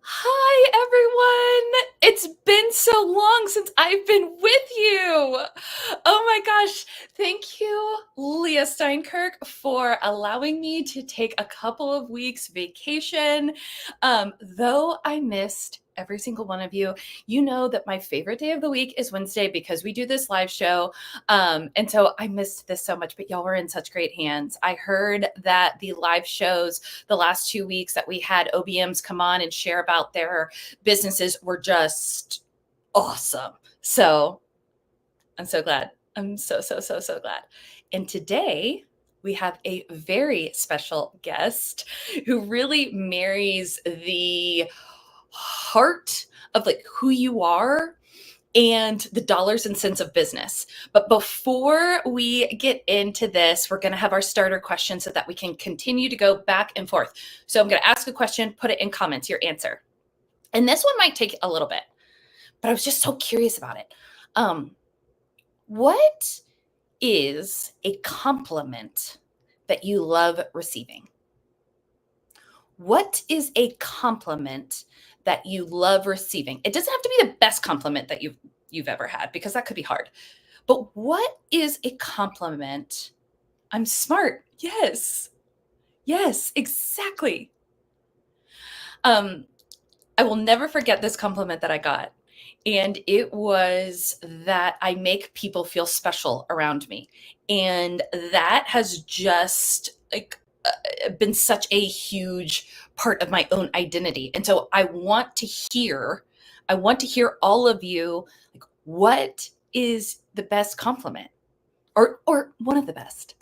Hi, everyone. It's been so long since I've been with you. Oh my gosh. Thank you, Leah Steinkirk, for allowing me to take a couple of weeks vacation. Though I missed every single one of you, you know that my favorite day of the week is Wednesday because we do this live show. And so I missed this so much, but y'all were in such great hands. I heard that the live shows the last 2 weeks that we had OBMs come on and share about their businesses were just awesome. So I'm so glad. I'm so glad. And today we have a very special guest who really marries the heart of like who you are and the dollars and cents of business. But before we get into this, we're going to have our starter question so that we can continue to go back and forth. So I'm going to ask a question, put it in comments, your answer. And this one might take a little bit, but I was just so curious about it. What is a compliment that you love receiving? What is a compliment that you love receiving? It doesn't have to be the best compliment that you've ever had because that could be hard. But what is a compliment? I'm smart. Yes. Yes, exactly. I will never forget this compliment that I got. And it was that I make people feel special around me. And that has just like been such a huge part of my own identity. And so I want to hear all of you, like, what is the best compliment or one of the best?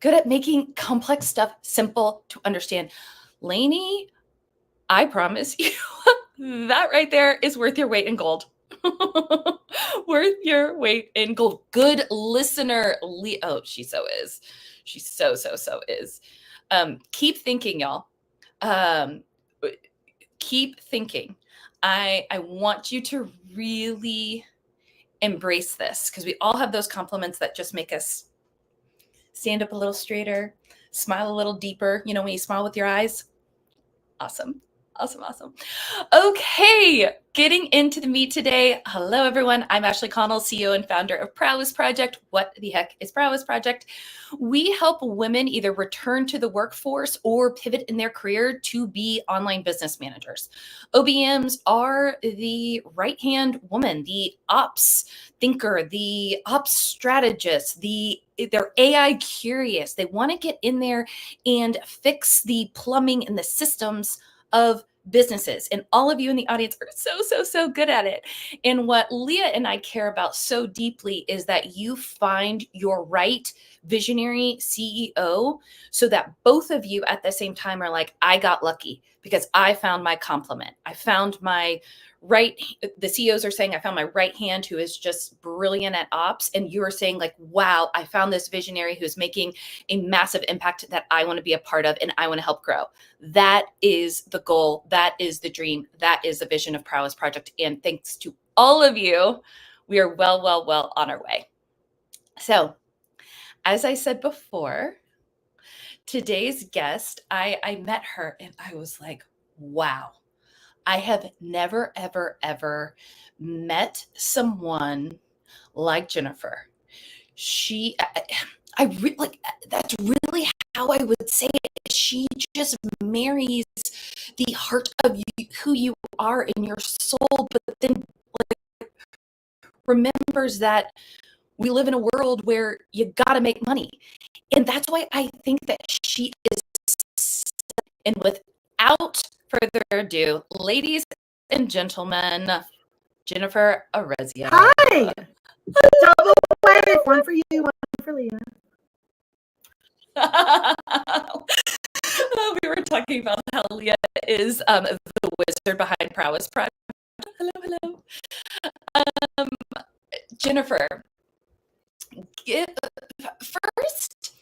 Good at making complex stuff simple to understand. Lainey, I promise you that right there is worth your weight in gold. Worth your weight in gold. Good listener. Oh, she so is. She so is. Keep thinking, y'all. Um, keep thinking. I want you to really embrace this because we all have those compliments that just make us stand up a little straighter, smile a little deeper. You know, when you smile with your eyes. Awesome. Awesome. Okay, getting into the meat today. Hello, everyone. I'm Ashley Connell, CEO and founder of Prowess Project. What the heck is Prowess Project? We help women either return to the workforce or pivot in their career to be online business managers. OBMs are the right-hand woman, the ops thinker, the ops strategist, they're AI curious. They want to get in there and fix the plumbing and the systems of businesses. And all of you in the audience are so good at it. And what Leah and I care about so deeply is that you find your right visionary CEO so that both of you at the same time are like, I got lucky because I found my complement. I found my right, the CEOs are saying, I found my right hand who is just brilliant at ops. And you are saying like, wow, I found this visionary who's making a massive impact that I want to be a part of and I want to help grow. That is the goal. That is the dream. That is the vision of Prowess Project. And thanks to all of you, we are well on our way. So, as I said before, today's guest, I met her and I was like, wow, I have never, ever met someone like Jennifer. Like, that's really how I would say it. She just marries the heart of you, who you are in your soul, but then like, remembers that we live in a world where you got to make money. And that's why I think that she is. And without further ado, ladies and gentlemen, Jennifer Urezzio. Hi! Double wave! One for you, one for Leah. We were talking about how Leah is the wizard behind Prowess Project. Hello. Jennifer, first,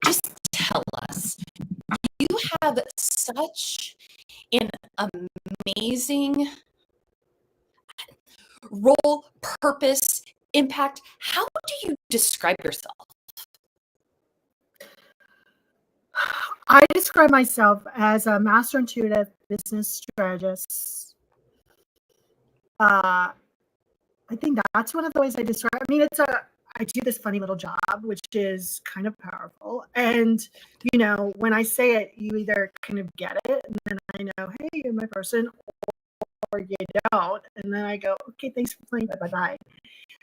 just tell us. You have such an amazing role, purpose, impact. How do you describe yourself? I describe myself as a master intuitive business strategist. I think that's one of the ways I describe. I mean, I do this funny little job, which is kind of powerful. And, when I say it, you either kind of get it, and then I know, hey, you're my person, or you don't. And then I go, okay, thanks for playing, bye-bye.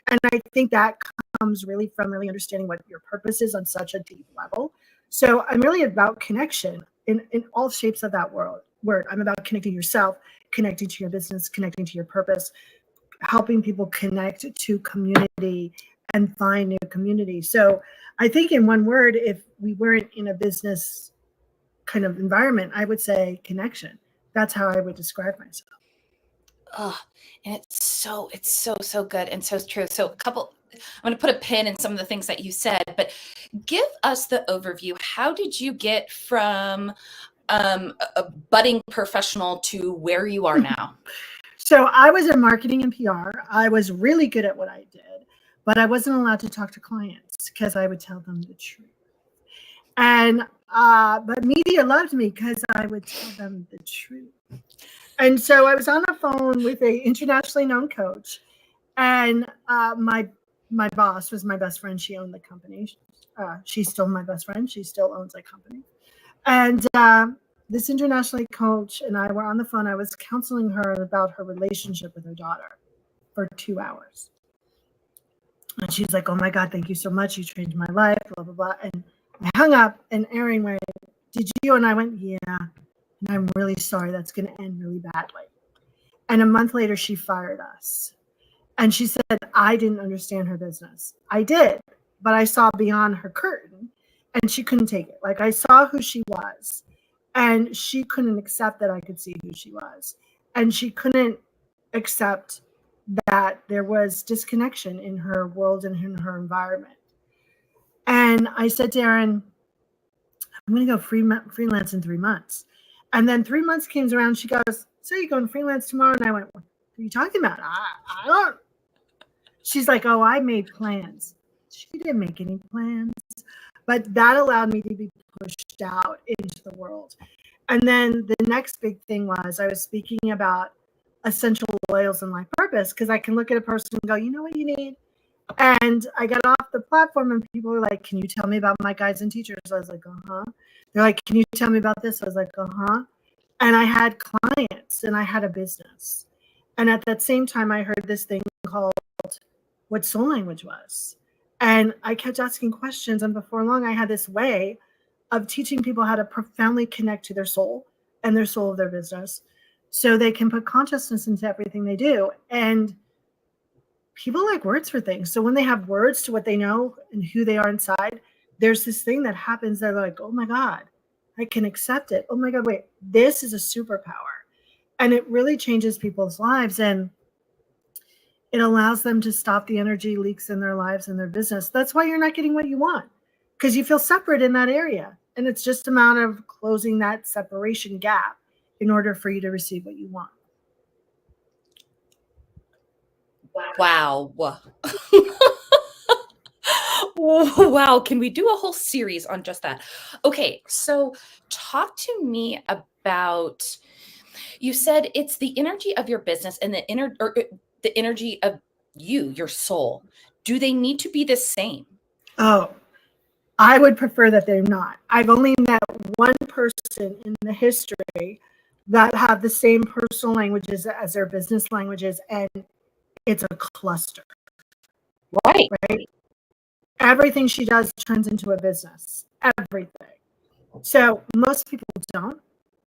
And I think that comes really from really understanding what your purpose is on such a deep level. So I'm really about connection in all shapes of that word. I'm about connecting yourself, connecting to your business, connecting to your purpose, helping people connect to community and find new community. So I think in one word, if we weren't in a business kind of environment, I would say connection. That's how I would describe myself. Oh, and it's so good and so true. So I'm going to put a pin in some of the things that you said, but give us the overview. How did you get from a budding professional to where you are now? So I was in marketing and PR. I was really good at what I did, but I wasn't allowed to talk to clients because I would tell them the truth. And but media loved me because I would tell them the truth. And so I was on the phone with a internationally known coach, and my boss was my best friend. She owned the company. She's still my best friend. She still owns the company. And this international coach and I were on the phone. I was counseling her about her relationship with her daughter for 2 hours. And she's like, oh my God, thank you so much. You changed my life, blah, blah, blah. And I hung up, and Erin went, did you? And I went, yeah. And I'm really sorry. That's going to end really badly. And a month later, she fired us. And she said, I didn't understand her business. I did, but I saw beyond her curtain, and she couldn't take it. Like, I saw who she was, and she couldn't accept that I could see who she was. And she couldn't accept that there was disconnection in her world and in her environment. And I said to Erin, I'm going to go freelance in 3 months. And then 3 months came around. She goes, so you're going freelance tomorrow? And I went, what are you talking about? I don't. She's like, oh, I made plans. She didn't make any plans. But that allowed me to be pushed out into the world. And then the next big thing was I was speaking about essential oils and life purpose, because I can look at a person and go, you know what you need? And I got off the platform and people were like, can you tell me about my guides and teachers? I was like, uh-huh. They're like, can you tell me about this? I was like, uh-huh. And I had clients and I had a business. And at that same time, I heard this thing called what soul language was. And I kept asking questions. And before long, I had this way of teaching people how to profoundly connect to their soul and their soul of their business so they can put consciousness into everything they do. And people like words for things. So when they have words to what they know and who they are inside, there's this thing that happens. They're like, oh my God, I can accept it. Oh my God, wait, this is a superpower. And it really changes people's lives. And it allows them to stop the energy leaks in their lives and their business. That's why you're not getting what you want, because you feel separate in that area. And it's just a matter of closing that separation gap in order for you to receive what you want. Wow. Wow. Can we do a whole series on just that? Okay. So talk to me about, you said it's the energy of your business and the energy of your soul. Do they need to be the same? Oh, I would prefer that they're not. I've only met one person in the history that have the same personal languages as their business languages, and it's a cluster. Right. Everything she does turns into a business. Everything. So most people don't.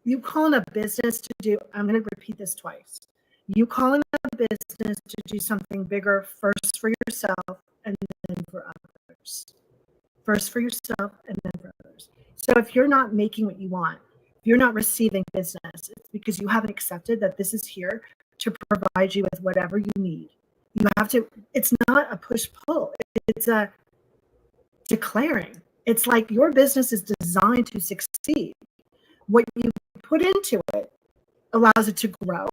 You call in a business to do, I'm going to repeat this twice. You call in a business to do something bigger first for yourself and then for others. First for yourself and then for others. So if you're not making what you want, if you're not receiving business, it's because you haven't accepted that this is here to provide you with whatever you need. You have to, it's not a push-pull. It's a declaring. It's like your business is designed to succeed. What you put into it allows it to grow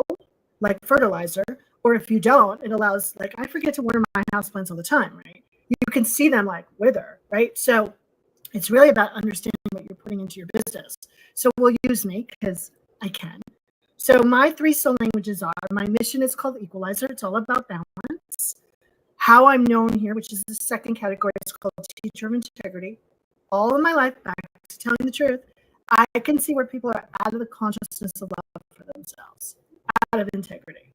like fertilizer, or if you don't, it allows, like, I forget to water my houseplants all the time, right? You can see them like wither, right? So it's really about understanding what you're putting into your business. So we'll use me because I can. So my 3 soul languages are, my mission is called Equalizer. It's all about balance. How I'm known here, which is the second category, is called Teacher of Integrity. All of my life, back to telling the truth, I can see where people are out of the consciousness of love for themselves, out of integrity.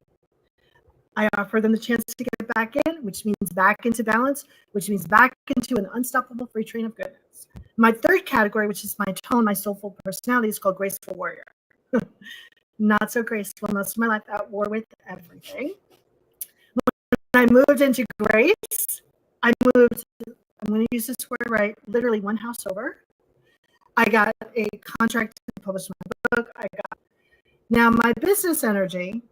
I offer them the chance to get back in, which means back into balance, which means back into an unstoppable free train of goodness. My third category, which is my tone, my soulful personality, is called Graceful Warrior. Not so graceful most of my life, at war with everything. When I moved into grace, I'm going to use this word right, literally one house over. I got a contract to publish my book. Now my business energy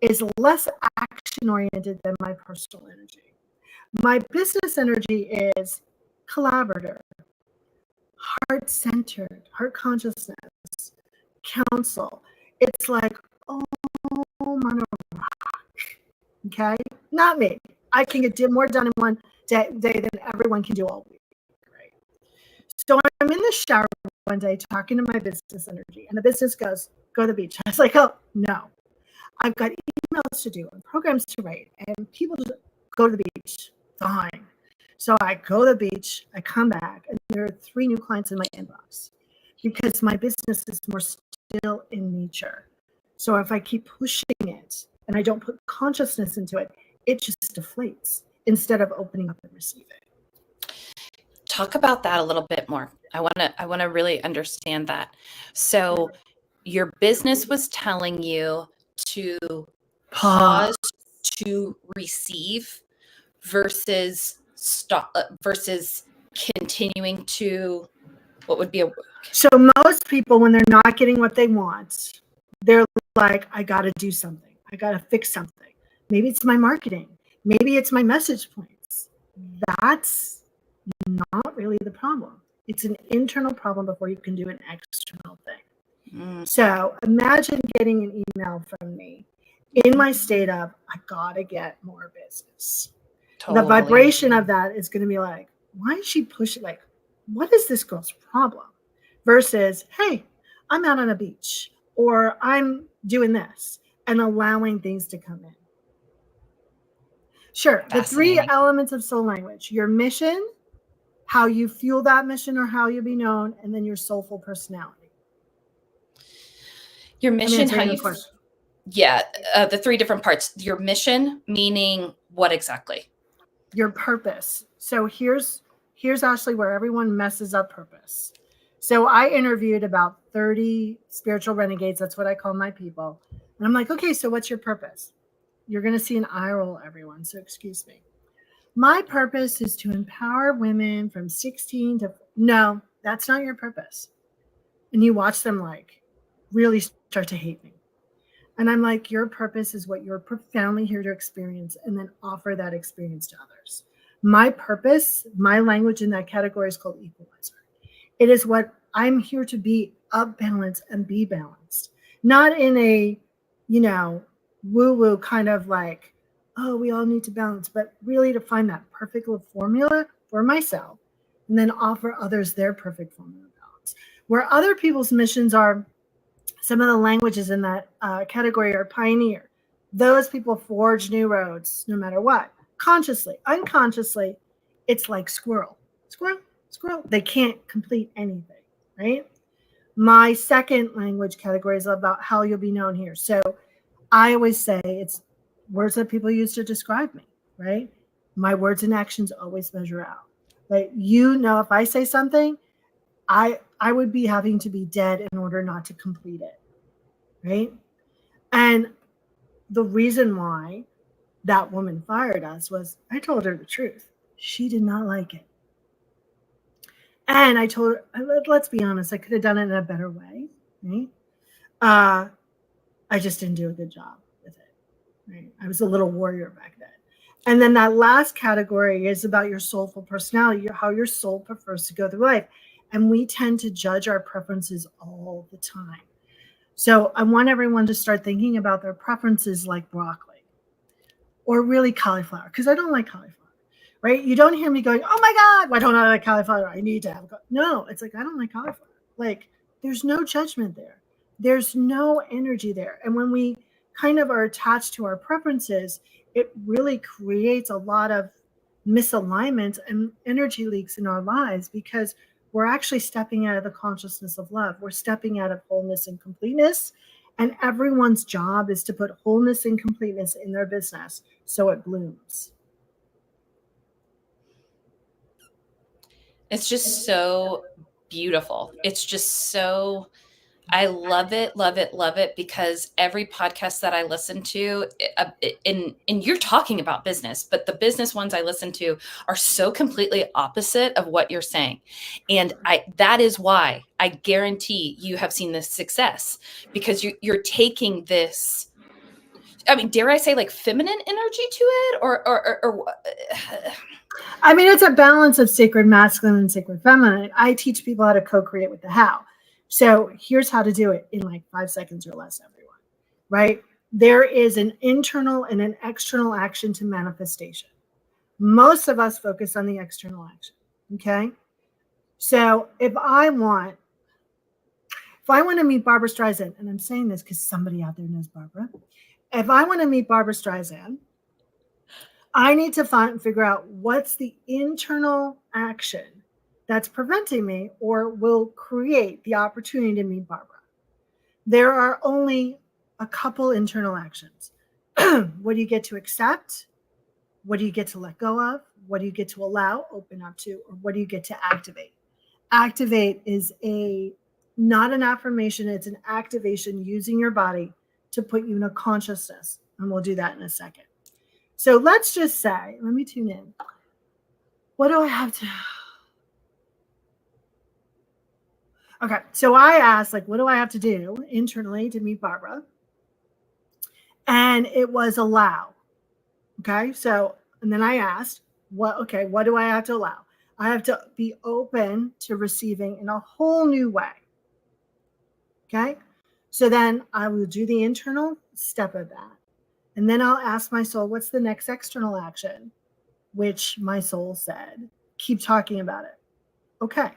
is less action oriented than my personal energy. My business energy is collaborator, heart centered, heart consciousness, counsel. It's like, oh, I'm on a rock. Okay, not me. I can get more done in one day than everyone can do all week. Right. So I'm in the shower one day talking to my business energy, and the business goes, "Go to the beach." I was like, "Oh no, I've got emails to do and programs to write, and people just go to the beach." Fine. So I go to the beach. I come back, and there are 3 new clients in my inbox because my business is more still in nature. So if I keep pushing it and I don't put consciousness into it, it just deflates instead of opening up and receiving. Talk about that a little bit more. I want to really understand that. So your business was telling you to pause to receive versus stop versus continuing to what would be a. So most people, when they're not getting what they want, they're like, I got to do something. I got to fix something. Maybe it's my marketing. Maybe it's my message points. That's not really the problem. It's an internal problem before you can do an external thing. So imagine getting an email from me in my state of, I got to get more business. Totally. The vibration of that is going to be like, why is she pushing? Like, what is this girl's problem? Versus, hey, I'm out on a beach, or I'm doing this, and allowing things to come in. Sure, the 3 elements of soul language: your mission, how you fuel that mission or how you'll be known, and then your soulful personality. Your mission, how you, the 3 different parts. Your mission, meaning what exactly? Your purpose. So here's actually where everyone messes up purpose. So I interviewed about 30 spiritual renegades. That's what I call my people. And I'm like, okay, so what's your purpose? You're going to see an eye roll, everyone. So excuse me. My purpose is to empower women from 16 to, no, that's not your purpose. And you watch them like really start to hate me. And I'm like, your purpose is what you're profoundly here to experience, and then offer that experience to others. My purpose, my language in that category is called Equalizer. It is what I'm here to be, of balance and be balanced. Not in a, woo-woo kind of like, oh, we all need to balance, but really to find that perfect little formula for myself and then offer others their perfect formula of balance. Where other people's missions are, some of the languages in that category are pioneer. Those people forge new roads no matter what. Consciously, unconsciously, it's like squirrel. They can't complete anything, right? My second language category is about how you'll be known here. So I always say it's words that people use to describe me, right? My words and actions always measure out. Like, if I say something, I would be having to be dead in order not to complete it, right? And the reason why that woman fired us was I told her the truth. She did not like it. And I told her, let's be honest, I could have done it in a better way, right? I just didn't do a good job with it, right? I was a little warrior back then. And then that last category is about your soulful personality, how your soul prefers to go through life. And we tend to judge our preferences all the time. So I want everyone to start thinking about their preferences like broccoli or really cauliflower, because I don't like cauliflower. right? You don't hear me going, oh my God, why don't I like cauliflower? I need to have no, it's like, I don't like cauliflower. Like, there's no judgment there. There's no energy there. And when we kind of are attached to our preferences, it really creates a lot of misalignment and energy leaks in our lives because we're actually stepping out of the consciousness of love. We're stepping out of wholeness and completeness. And everyone's job is to put wholeness and completeness in their business so it blooms. It's just so beautiful. It's just so, I love it, love it, love it, because every podcast that I listen to, and you're talking about business, but the business ones I listen to are so completely opposite of what you're saying. And that is why I guarantee you have seen this success, because you're taking this, I mean, dare I say, like, feminine energy to it, or I mean, it's a balance of sacred masculine and sacred feminine. I teach people how to co-create with the how. So here's how to do it in like 5 seconds or less, everyone, right? There is an internal and an external action to manifestation. Most of us focus on the external action, okay? So if I want to meet Barbara Streisand, and I'm saying this because somebody out there knows Barbara, if I want to meet Barbara Streisand, I need to figure out what's the internal action that's preventing me or will create the opportunity to meet Barbara. There are only a couple internal actions. What do you get to accept? What do you get to let go of? What do you get to allow, open up to, or what do you get to activate? Activate is not an affirmation, it's an activation using your body to put you in a consciousness. And we'll do that in a second. So let's just say, let me tune in. What do I have to? Okay, so I asked, like, what do I have to do internally to meet Barbara? And it was allow. Okay, so, and then I asked, what do I have to allow? I have to be open to receiving in a whole new way. Okay, so then I will do the internal step of that. And then I'll ask my soul, what's the next external action? Which my soul said, keep talking about it. Okay.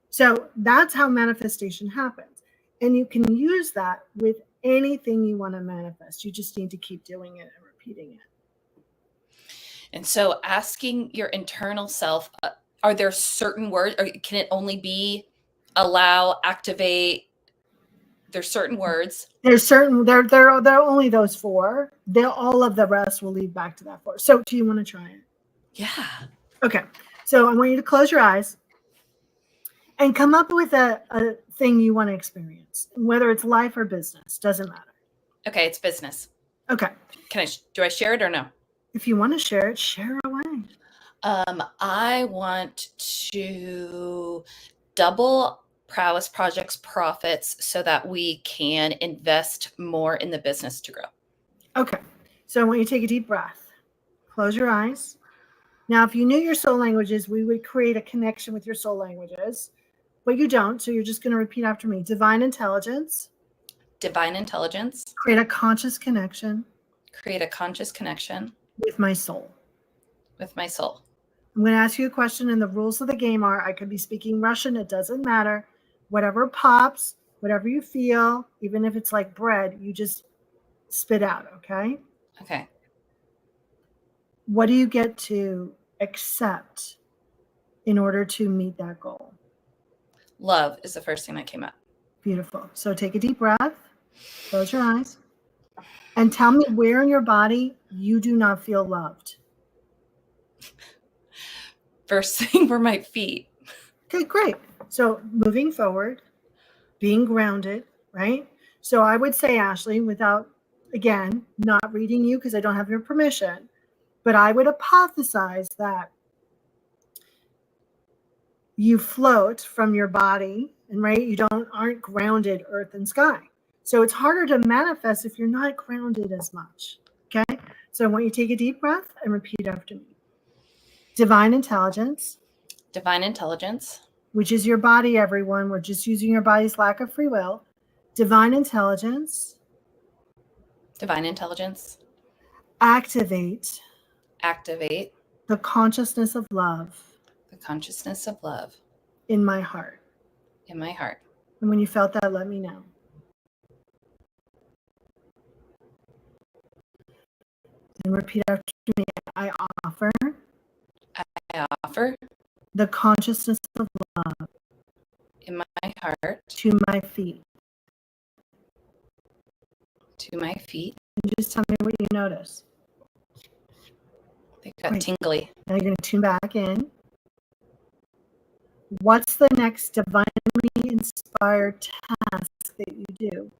So that's how manifestation happens. And you can use that with anything you want to manifest. You just need to keep doing it and repeating it. And so asking your internal self, are there certain words, or can it only be allow, activate? There's certain words. There are only those 4. All of the rest will lead back to that 4. So do you want to try it? Yeah. Okay. So I want you to close your eyes and come up with a thing you want to experience, whether it's life or business, doesn't matter. Okay, it's business. Okay. Do I share it or no? If you want to share it, share away. I want to double Prowess Project's profits so that we can invest more in the business to grow. Okay. So I want you to take a deep breath. Close your eyes. Now, if you knew your soul languages, we would create a connection with your soul languages, but you don't. So you're just going to repeat after me. Divine intelligence. Divine intelligence. Create a conscious connection. Create a conscious connection. With my soul. With my soul. I'm going to ask you a question, and the rules of the game are, I could be speaking Russian. It doesn't matter. Whatever pops, whatever you feel, even if it's like bread, you just spit out, okay? Okay. What do you get to accept in order to meet that goal? Love is the first thing that came up. Beautiful. So take a deep breath, close your eyes, and tell me where in your body you do not feel loved. First thing were my feet. Okay, great. So moving forward, being grounded, right? So I would say, Ashley, without, again, not reading you because I don't have your permission, but I would hypothesize that you float from your body, and right, you aren't grounded earth and sky. So it's harder to manifest if you're not grounded as much. Okay. So I want you to take a deep breath and repeat after me. Divine intelligence. Divine intelligence. Which is your body, everyone. We're just using your body's lack of free will. Divine intelligence. Divine intelligence. Activate. Activate. the consciousness of love the consciousness of love in my heart. in my heart. And when you felt that, let me know. And repeat after me. I offer I offer the consciousness of love in my heart to my feet. to my feet. And just tell me what you notice. They got tingly. Now you're going to tune back in. What's the next divinely inspired task that you do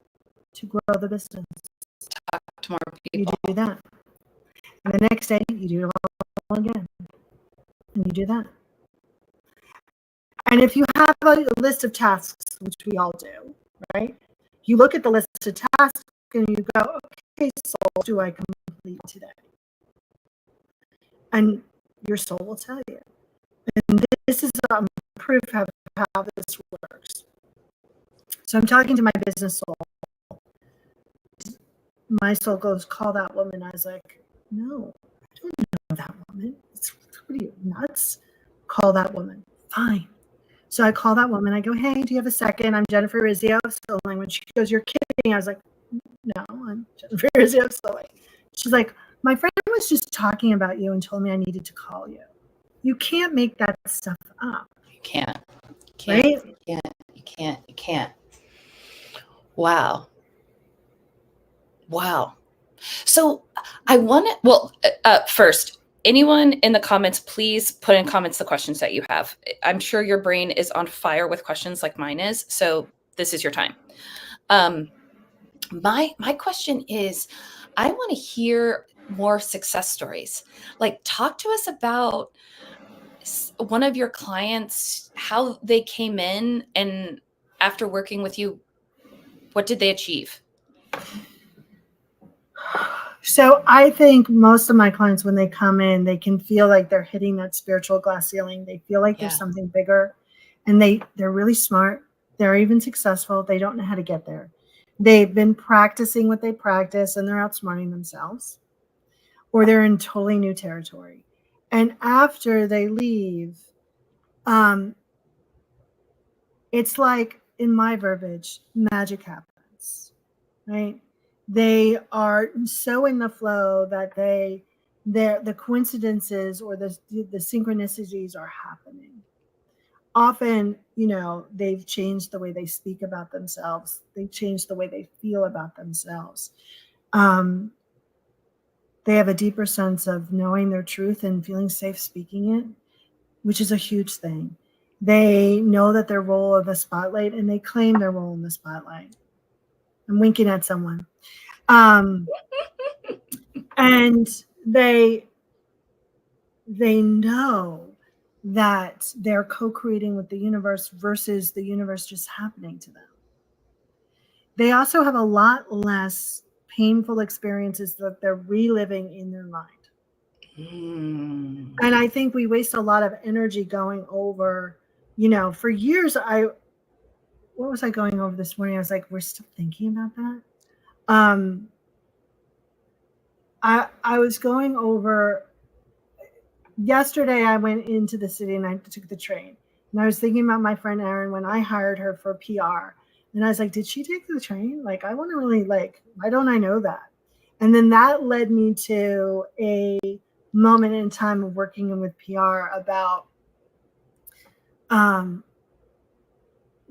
to grow the business? Talk to more You people. do that. And the next day, you do it all again. And you do that. And if you have a list of tasks, which we all do, right? You look at the list of tasks and you go, okay, soul, do I complete today? And your soul will tell you. And this is proof of how this works. So I'm talking to my business soul. My soul goes, call that woman. I was like, no, I don't know that woman. What are you, nuts? Call that woman. Fine. So I call that woman. I go, hey, do you have a second? I'm Jennifer Urezzio of Soul Language. She goes, you're kidding. I was like, no, I'm Jennifer Urezzio of Soul Language. She's like, my friend was just talking about you and told me I needed to call you. You can't make that stuff up. You can't. Right? You can't. Wow. So I want to, first, anyone in the comments, please put in comments the questions that you have. I'm sure your brain is on fire with questions like mine is. So this is your time. My question is, I want to hear more success stories. Like, talk to us about one of your clients, how they came in, and after working with you, what did they achieve? So I think most of my clients, when they come in, they can feel like they're hitting that spiritual glass ceiling. They feel like there's something bigger, and they're really smart. They're even successful. They don't know how to get there. They've been practicing what they practice, and they're outsmarting themselves, or they're in totally new territory. And after they leave, it's like, in my verbiage, magic happens, right? They are so in the flow that the coincidences or the synchronicities are happening. Often, they've changed the way they speak about themselves. They've changed the way they feel about themselves. They have a deeper sense of knowing their truth and feeling safe speaking it, which is a huge thing. They know that their role in the spotlight, and they claim their role in the spotlight. I'm winking at someone. And they know that they're co-creating with the universe versus the universe just happening to them. They also have a lot less painful experiences that they're reliving in their mind. And I think we waste a lot of energy going over, for years, what was I going over this morning? I was like, we're still thinking about that. I was going over, yesterday I went into the city and I took the train. And I was thinking about my friend Erin when I hired her for PR. And I was like, did she take the train? Like, I want to really, why don't I know that? And then that led me to a moment in time of working with PR about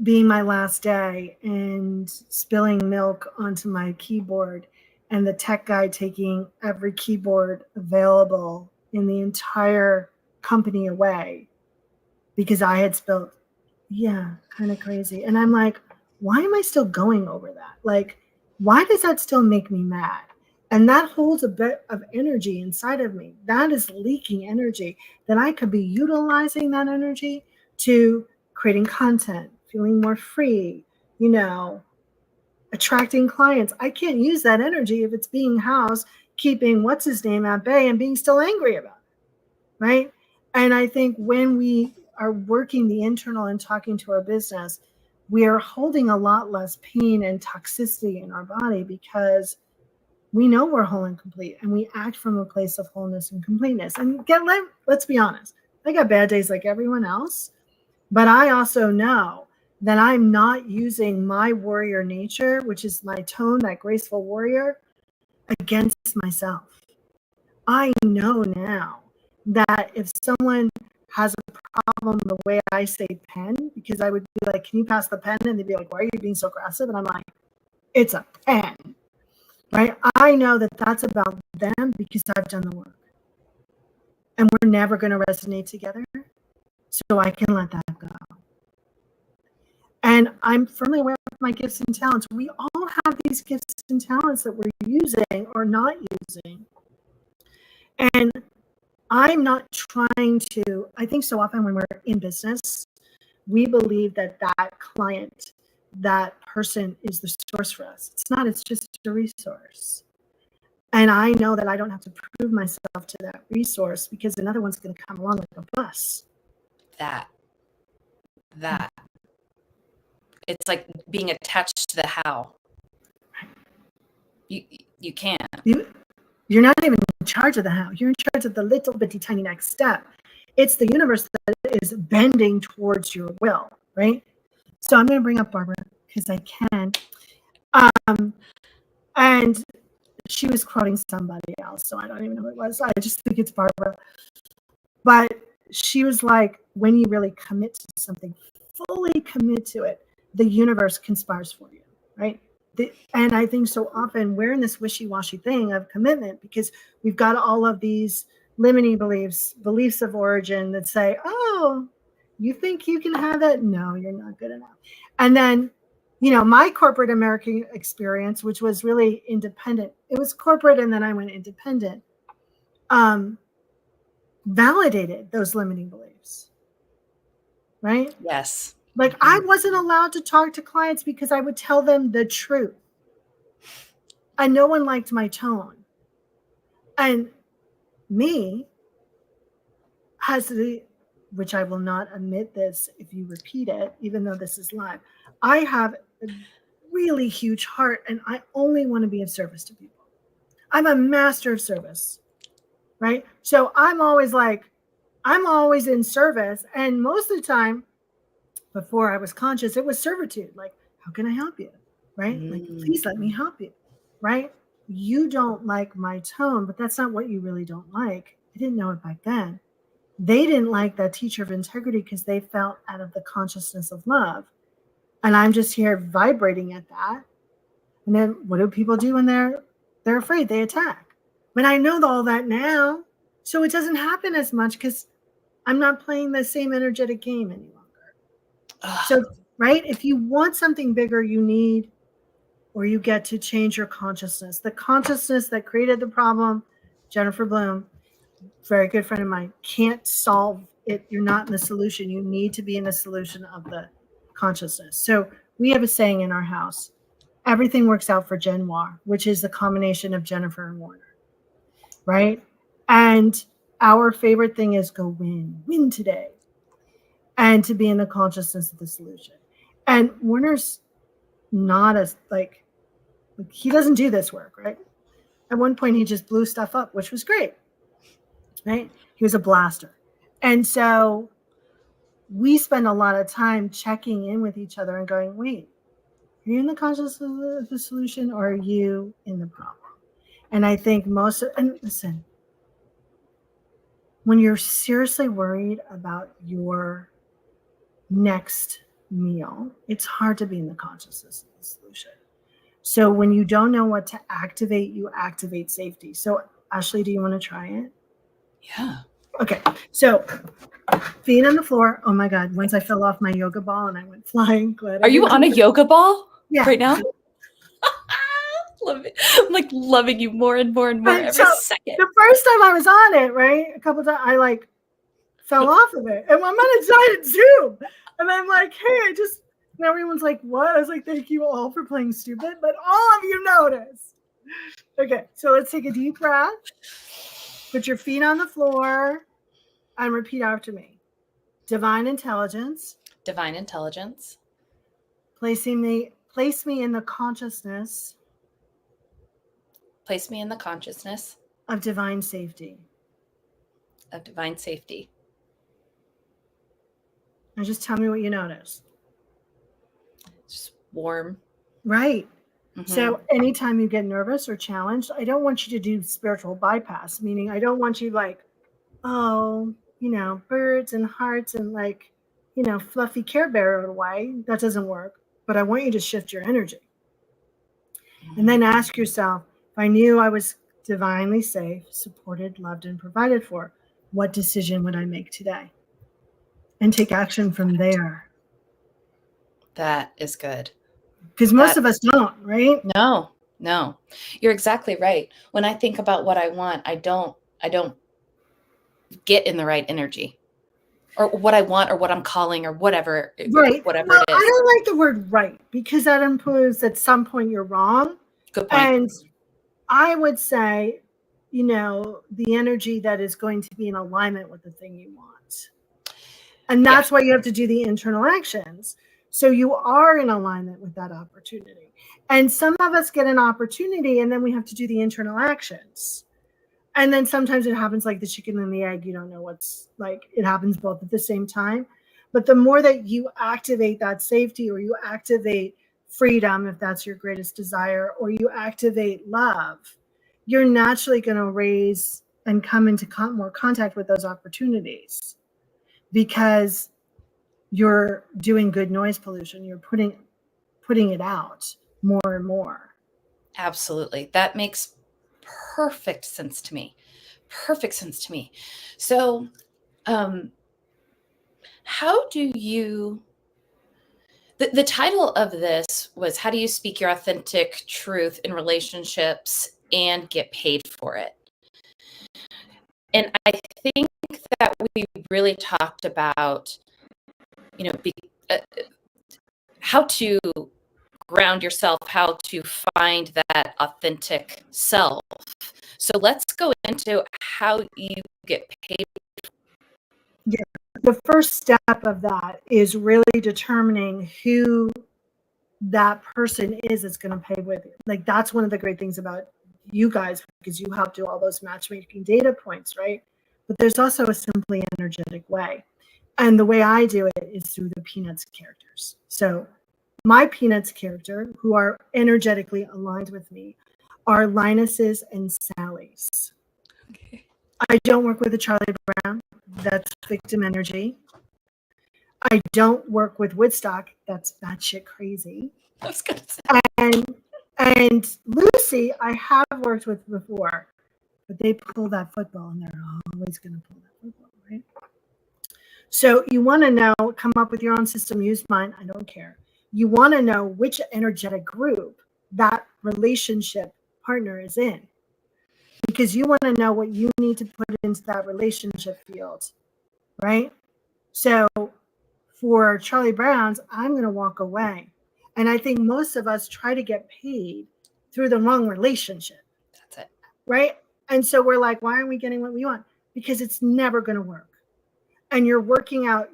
being my last day and spilling milk onto my keyboard, and the tech guy taking every keyboard available in the entire company away because I had spilled. Yeah, kind of crazy. And I'm like, why am I still going over that? Like, why does that still make me mad? And that holds a bit of energy inside of me. That is leaking energy that I could be utilizing that energy to creating content, feeling more free, attracting clients. I can't use that energy if it's being housed, keeping what's his name at bay and being still angry about it, right? And I think when we are working the internal and talking to our business, we are holding a lot less pain and toxicity in our body because We know we're whole and complete, and we act from a place of wholeness and completeness. And let's be honest, I got bad days like everyone else, but I also know that I'm not using my warrior nature, which is my tone, that graceful warrior, against myself. I know now that if someone has a problem the way I say pen, because I would be like, can you pass the pen? And they'd be like, why are you being so aggressive? And I'm like, it's a pen, right? I know that that's about them because I've done the work. And we're never going to resonate together. So I can let that go. And I'm firmly aware of my gifts and talents. We all have these gifts and talents that we're using or not using. And I'm not trying to, I think so often when we're in business, we believe that that client, that person is the source for us. It's not, it's just a resource. And I know that I don't have to prove myself to that resource because another one's going to come along like a bus. That. It's like being attached to the how. You can't. You're not even in charge of the how. You're in charge of the little bitty tiny next step. It's the universe that is bending towards your will, right? So I'm going to bring up Barbara because I can. And she was quoting somebody else, so I don't even know who it was. I just think it's Barbara. But she was like, when you really commit to something, fully commit to it, the universe conspires for you, right? And I think so often we're in this wishy-washy thing of commitment because we've got all of these limiting beliefs of origin that say, oh, you think you can have that? No, you're not good enough. And then, my corporate American experience, which was really independent, it was corporate and then I went independent, validated those limiting beliefs, right? Yes. Like I wasn't allowed to talk to clients because I would tell them the truth. And no one liked my tone. And me which I will not admit this if you repeat it, even though this is live, I have a really huge heart and I only want to be of service to people. I'm a master of service, right? So I'm always in service. And most of the time, before I was conscious, it was servitude. Like, how can I help you? Right? Like, please let me help you. Right? You don't like my tone, but that's not what you really don't like. I didn't know it back then. They didn't like that teacher of integrity because they felt out of the consciousness of love. And I'm just here vibrating at that. And then what do people do when they're afraid? They attack. But I know all that now. So it doesn't happen as much because I'm not playing the same energetic game any longer. So, right, if you want something bigger, you get to change your consciousness. The consciousness that created the problem, Jennifer Bloom, very good friend of mine, can't solve it. You're not in the solution. You need to be in the solution of the consciousness. So we have a saying in our house, everything works out for Genoir, which is the combination of Jennifer and Warner, right? And our favorite thing is go win today. And to be in the consciousness of the solution. And Warner's not as he doesn't do this work, right? At one point he just blew stuff up, which was great, right? He was a blaster. And so we spend a lot of time checking in with each other and going, wait, are you in the consciousness of the solution or are you in the problem? And I think and listen, when you're seriously worried about your next meal, it's hard to be in the consciousness of the solution. So when you don't know what to activate, you activate safety. So Ashley, do you want to try it? Yeah. Okay. So feet on the floor. Oh my God. Once I fell off my yoga ball and I went flying. Are you on a yoga ball right now? Love it. I'm like loving you more and more and more every second. The first time I was on it, right? A couple of times I fell off of it. And I'm on a giant Zoom. And I'm like, hey, and everyone's like, what? I was like, thank you all for playing stupid, but all of you noticed. Okay, so let's take a deep breath. Put your feet on the floor and repeat after me. Divine intelligence. Divine intelligence. Place me in the consciousness. Place me in the consciousness of divine safety. of divine safety. And just tell me what you notice. Just warm. Right. Mm-hmm. So anytime you get nervous or challenged, I don't want you to do spiritual bypass, meaning I don't want you like, oh, birds and hearts and like, fluffy Care Bear away. That doesn't work. But I want you to shift your energy. And then ask yourself, if I knew I was divinely safe, supported, loved, and provided for, what decision would I make today? And take action from there. That is good. Because most of us don't, right? No. You're exactly right. When I think about what I want, I don't get in the right energy. Or what I want or what I'm calling or whatever. Right. Whatever Well, it is. I don't like the word right because that implies at some point you're wrong. Good point. And I would say, the energy that is going to be in alignment with the thing you want. And that's why you have to do the internal actions. So you are in alignment with that opportunity. And some of us get an opportunity and then we have to do the internal actions. And then sometimes it happens like the chicken and the egg. You don't know what's like, it happens both at the same time. But the more that you activate that safety or you activate freedom, if that's your greatest desire, or you activate love, you're naturally going to raise and come into more contact with those opportunities because you're doing good noise pollution. You're putting it out more and more. Absolutely. That makes perfect sense to me. So, how do you, the title of this was How Do You Speak Your Authentic Truth in Relationships and Get Paid for It? And I think that we really talked about, how to ground yourself, how to find that authentic self. So let's go into how you get paid. Yeah. The first step of that is really determining who that person is that's going to pay with you. Like that's one of the great things about you guys because you help do all those matchmaking data points, right? But there's also a simply energetic way. And the way I do it is through the Peanuts characters. So my Peanuts character, who are energetically aligned with me, are Linus's and Sally's. Okay. I don't work with a Charlie Brown. That's victim energy. I don't work with Woodstock. That's batshit crazy. I was gonna say. And Lucy, I have worked with before, but they pull that football, and they're always going to pull that football, right? So you want to know, come up with your own system, use mine. I don't care. You want to know which energetic group that relationship partner is in, because you want to know what you need to put into that relationship field, right? So for Charlie Brown's, I'm going to walk away. And I think most of us try to get paid through the wrong relationship. That's it. Right? And so we're like, why aren't we getting what we want? Because it's never going to work. And you're working out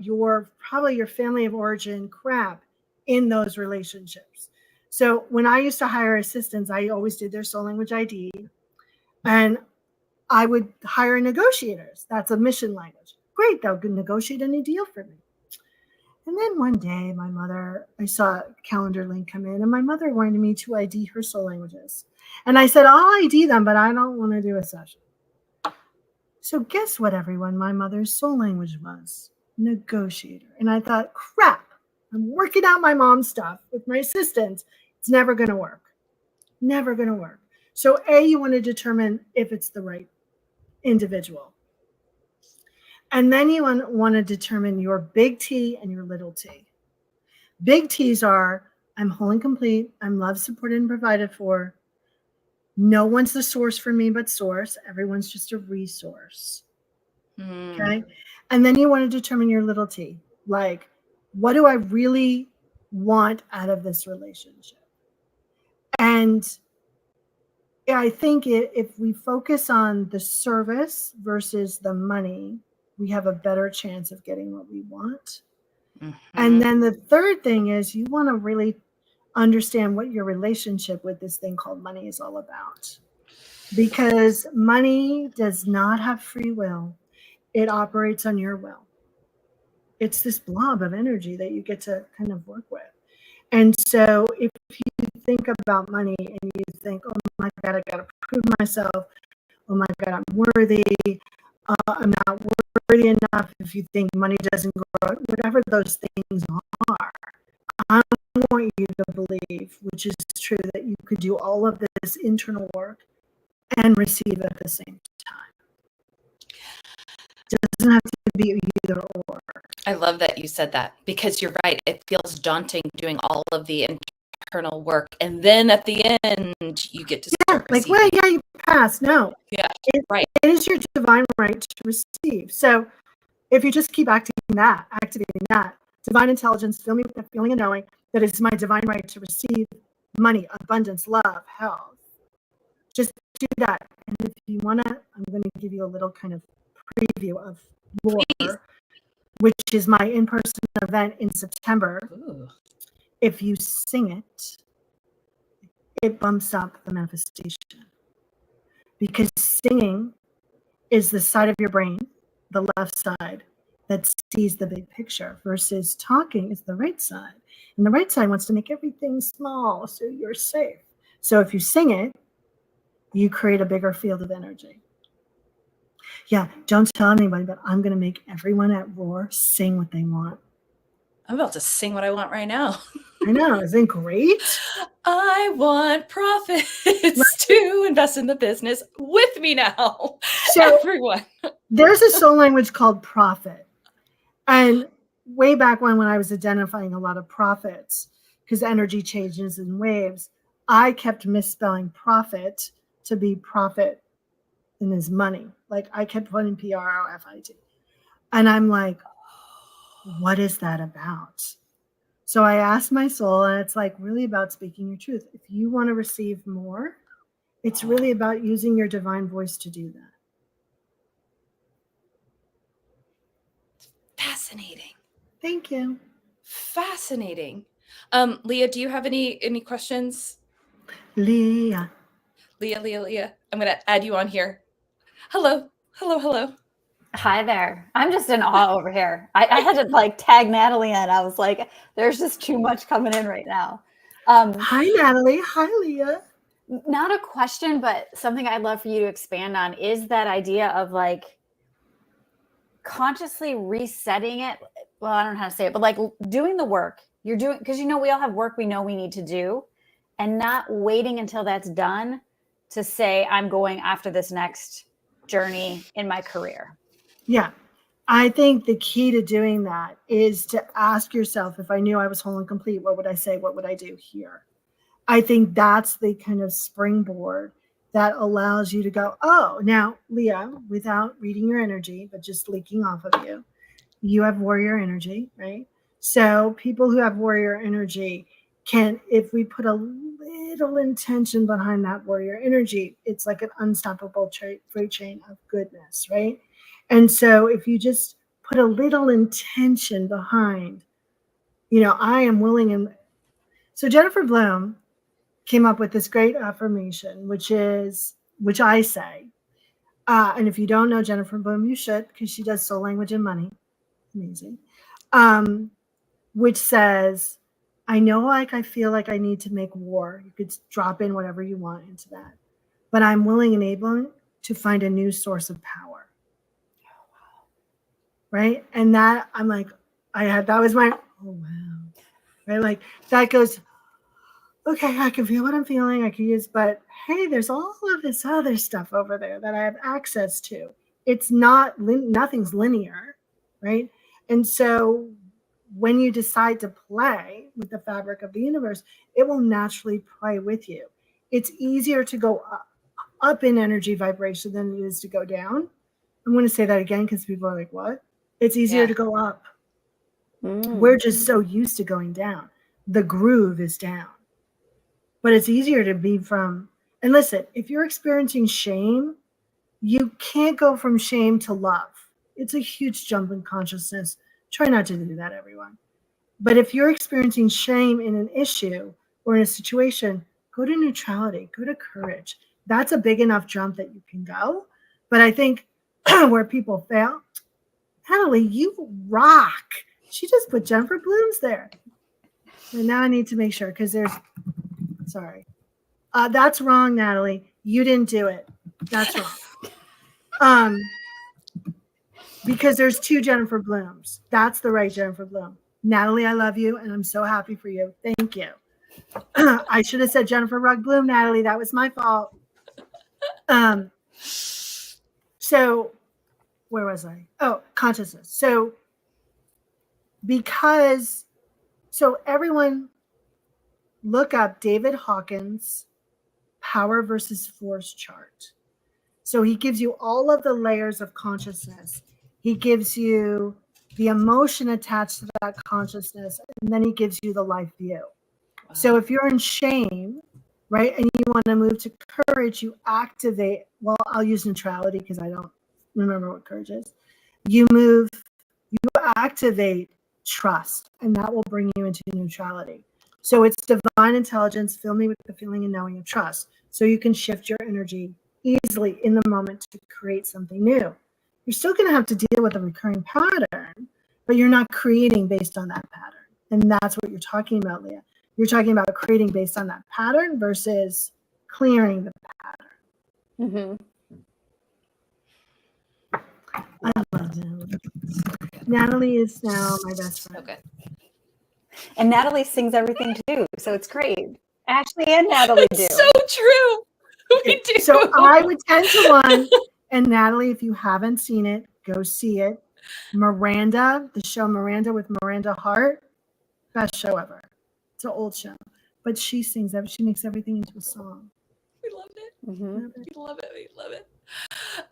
probably your family of origin crap in those relationships. So when I used to hire assistants, I always did their soul language ID. And I would hire negotiators. That's a mission language. Great, they'll negotiate any deal for me. And then one day, I saw a calendar link come in, and my mother wanted me to ID her soul languages. And I said, I'll ID them, but I don't want to do a session. So guess what, everyone? My mother's soul language was negotiator. And I thought, crap, I'm working out my mom's stuff with my assistant. It's never going to work. Never going to work. So you want to determine if it's the right individual. And then you want to determine your big T and your little t. Big T's are, I'm whole and complete. I'm loved, supported, and provided for. No one's the source for me but source. Everyone's just a resource. Okay? And then you want to determine your little t. Like, what do I really want out of this relationship? And I think if we focus on the service versus the money, we have a better chance of getting what we want. Mm-hmm. And then the third thing is you want to really understand what your relationship with this thing called money is all about. because money does not have free will. It operates on your will. It's this blob of energy that you get to kind of work with. And so if you think about money and you think, oh my God, I got to prove myself. Oh my God, I'm worthy. I'm not worthy enough. If you think money doesn't grow, whatever those things are, I want you to believe, which is true, that you could do all of this internal work and receive at the same time. It doesn't have to be either or. I love that you said that, because you're right. It feels daunting doing all of the internal work, and then at the end, you get to start Like, receiving. well, yeah, you passed. No. Yeah, right. It is your divine right to receive. So if you just keep activating that, divine intelligence, fill me with the feeling and knowing that it's my divine right to receive money, abundance, love, health. Just do that. And if you want to, I'm going to give you a little kind of preview of Roar, Please. which is my in-person event in September. Ooh. If you sing it, it bumps up the manifestation. Because singing is the side of your brain, the left side, that sees the big picture, versus talking is the right side. And the right side wants to make everything small so you're safe. So if you sing it, you create a bigger field of energy. Yeah, don't tell anybody, but I'm going to make everyone at Roar sing what they want. I'm about to sing what I want right now. I know, isn't it great? I want profits to invest in the business with me now. So everyone. There's a soul language called profit. And way back when I was identifying a lot of profits, because energy changes in waves, I kept misspelling profit to be profit in his money. Like I kept putting PROFIT. And I'm like, what is that about? So I asked my soul, and it's like really about speaking your truth. If you want to receive more, it's really about using your divine voice to do that. Fascinating. Thank you. Fascinating. Leah, do you have any questions? Leah. Leah. I'm going to add you on here. Hello. Hi there. I'm just in awe over here. I had to like tag Natalie in. I was like, there's just too much coming in right now. Hi, Natalie. Hi, Leah. Not a question, but something I'd love for you to expand on is that idea of like consciously resetting it. Well, I don't know how to say it, but like doing the work you're doing, because we all have work we know we need to do, and not waiting until that's done to say, I'm going after this next journey in my career. Yeah. I think the key to doing that is to ask yourself, if I knew I was whole and complete, what would I say? What would I do here? I think that's the kind of springboard that allows you to go, oh, now, Leah, without reading your energy, but just leaking off of you, you have warrior energy, right? So people who have warrior energy can, if we put a little intention behind that warrior energy, it's like an unstoppable freight train of goodness, right? And so if you just put a little intention behind, I am willing. And so Jennifer Bloom came up with this great affirmation, which I say, and if you don't know Jennifer Bloom, you should, because she does soul language and money. Amazing. Which says, I know, I feel like I need to make war. You could drop in whatever you want into that. But I'm willing and able to find a new source of power. Right? And that, I'm like, that was my, oh, wow. Right? Like, that goes, okay, I can feel what I'm feeling. I can use, but hey, there's all of this other stuff over there that I have access to. It's not, nothing's linear, right? And so when you decide to play with the fabric of the universe, it will naturally play with you. It's easier to go up in energy vibration than it is to go down. I'm going to say that again because people are like, what? It's easier to go up. We're just so used to going down. The groove is down. But it's easier to be from, and listen, if you're experiencing shame, you can't go from shame to love. It's a huge jump in consciousness. Try not to do that, everyone. But if you're experiencing shame in an issue or in a situation, go to neutrality, go to courage. that's a big enough jump that you can go. But I think where people fail, Natalie, you rock. She just put Jennifer Blooms there. And now I need to make sure because sorry. That's wrong, Natalie. You didn't do it. That's wrong. Because there's 2 Jennifer Blooms. That's the right Jennifer Bloom. Natalie, I love you, and I'm so happy for you. Thank you. I should have said Jennifer Rugg Bloom, Natalie. That was my fault. So where was I? Oh, consciousness. So everyone look up David Hawkins' power versus force chart. So he gives you all of the layers of consciousness. He gives you the emotion attached to that consciousness, and then he gives you the life view. Wow. So if you're in shame, right, and you want to move to courage, you activate, well, I'll use neutrality because I don't remember what courage is. You activate trust, and that will bring you into neutrality. So it's divine intelligence, fill me with the feeling and knowing of trust. So you can shift your energy easily in the moment to create something new. You're still going to have to deal with a recurring pattern, but you're not creating based on that pattern. And that's what you're talking about, Leah. You're talking about creating based on that pattern versus clearing the pattern. I love Natalie. Natalie is now my best friend. Okay. And Natalie sings everything too, so it's great. Ashley and Natalie do. It's so true. We do. So I would 10-1. And Natalie, if you haven't seen it, go see it. Miranda, the show Miranda with Miranda Hart, best show ever. It's an old show, but she sings that. She makes everything into a song. We love it. Mm-hmm. We love it. We love it.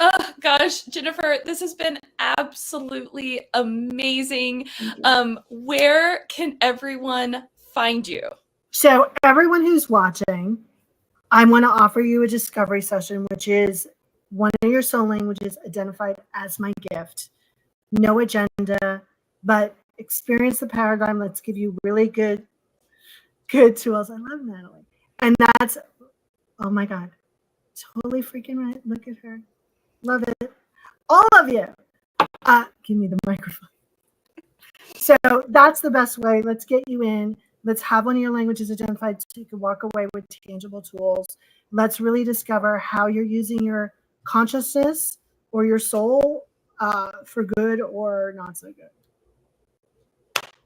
Oh gosh, Jennifer, this has been absolutely amazing. Where can everyone find you? So everyone who's watching, I want to offer you a discovery session, which is one of your soul languages identified as my gift. No agenda, but experience the paradigm. Let's give you really good tools. I love Natalie. And that's, oh my God, totally freaking right. Look at her. Love it. All of you. Give me the microphone. So that's the best way. Let's get you in. Let's have one of your languages identified so you can walk away with tangible tools. Let's really discover how you're using your consciousness or your soul for good or not so good.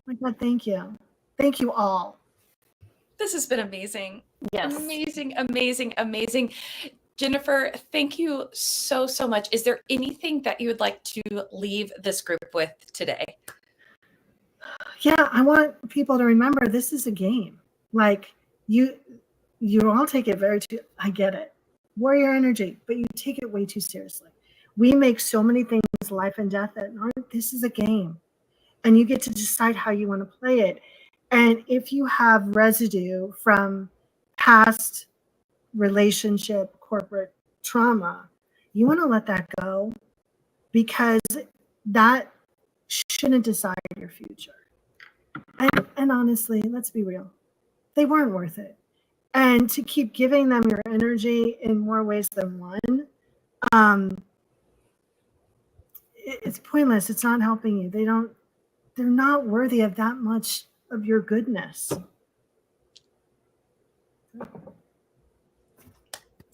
My God, thank you. Thank you all. This has been amazing. Yes. Amazing, amazing, amazing. Jennifer, thank you so, so much. Is there anything that you would like to leave this group with today? Yeah, I want people to remember this is a game. Like you all take it I get it. Warrior energy, but you take it way too seriously. We make so many things life and death that aren't. This is a game. And you get to decide how you want to play it. And if you have residue from past relationship, corporate trauma, you want to let that go because that shouldn't decide your future. And honestly, let's be real, they weren't worth it. And to keep giving them your energy in more ways than one, it's pointless. It's not helping you. They're not worthy of that much of your goodness.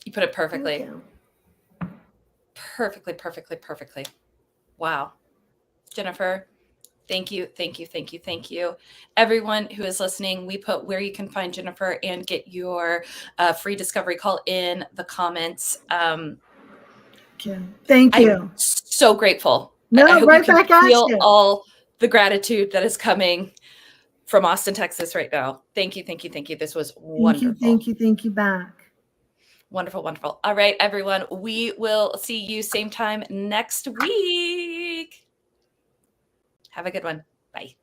You put it perfectly. Thank you. Perfectly. Wow. Jennifer, thank you. Everyone who is listening, we put where you can find Jennifer and get your free discovery call in the comments. Thank you. I'm so grateful. No, I hope right you can back at feel you. all the gratitude that is coming from Austin, Texas right now. Thank you. This was wonderful. Thank you back. Wonderful. All right, everyone. We will see you same time next week. Have a good one. Bye.